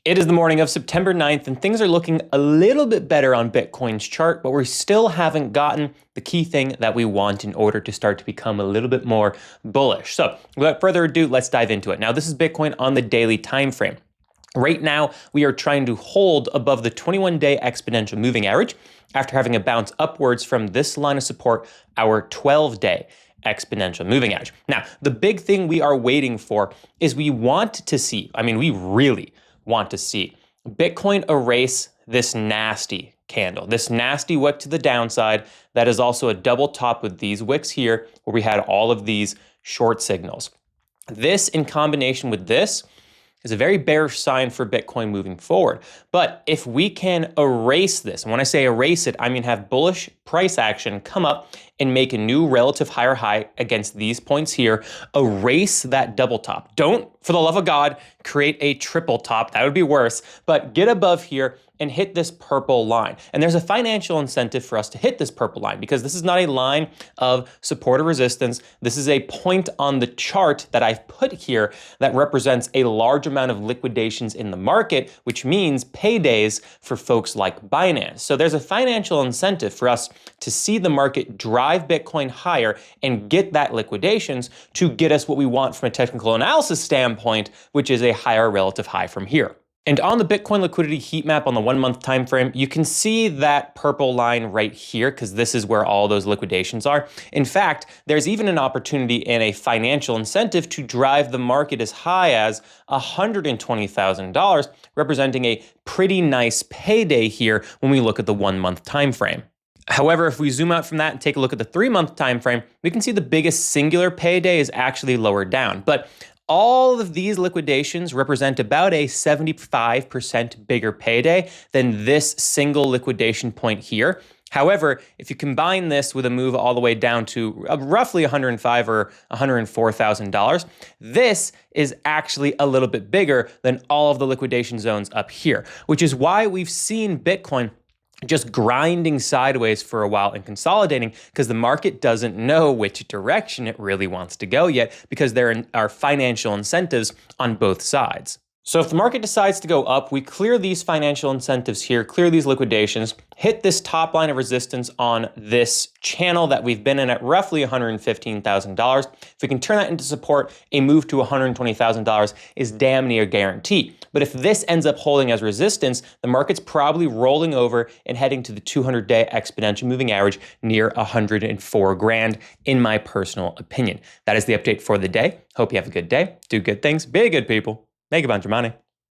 It is the morning of September 9th, and things are looking a little bit better on Bitcoin's chart, but we still haven't gotten the key thing that we want in order to start to become a little bit more bullish. So without further ado, let's dive into it. Now, this is Bitcoin on the daily time frame. Right now, we are trying to hold above the 21-day exponential moving average after having a bounce upwards from this line of support, our 12-day exponential moving average. Now, the big thing we are waiting for is we really want to see Bitcoin erase this nasty candle, this nasty wick to the downside. That is also a double top with these wicks here where we had all of these short signals. This in combination with this is a very bearish sign for Bitcoin moving forward. But if we can erase this, and when I say erase it, I mean have bullish price action come up and make a new relative higher high against these points here, erase that double top. Don't, for the love of God, create a triple top. That would be worse. But get above here and hit this purple line. And there's a financial incentive for us to hit this purple line because this is not a line of support or resistance. This is a point on the chart that I've put here that represents a large amount of liquidations in the market, which means paydays for folks like Binance. So there's a financial incentive for us to see the market drive Bitcoin higher and get that liquidations to get us what we want from a technical analysis standpoint, which is a higher relative high from here. And on the Bitcoin liquidity heat map on the 1 month time frame, you can see that purple line right here because this is where all those liquidations are. In fact, there's even an opportunity and a financial incentive to drive the market as high as $120,000, representing a pretty nice payday here when we look at the 1 month time frame. However, if we zoom out from that and take a look at the 3 month time frame, we can see the biggest singular payday is actually lower down. But all of these liquidations represent about a 75% bigger payday than this single liquidation point here. However, if you combine this with a move all the way down to roughly $105,000 or $104,000, this is actually a little bit bigger than all of the liquidation zones up here, which is why we've seen Bitcoin just grinding sideways for a while and consolidating because the market doesn't know which direction it really wants to go yet because there are financial incentives on both sides. So if the market decides to go up, we clear these financial incentives here, clear these liquidations, hit this top line of resistance on this channel that we've been in at roughly $115,000. If we can turn that into support, a move to $120,000 is damn near guaranteed. But if this ends up holding as resistance, the market's probably rolling over and heading to the 200-day exponential moving average near 104 grand, in my personal opinion. That is the update for the day. Hope you have a good day. Do good things. Be good people. Make a bunch of money.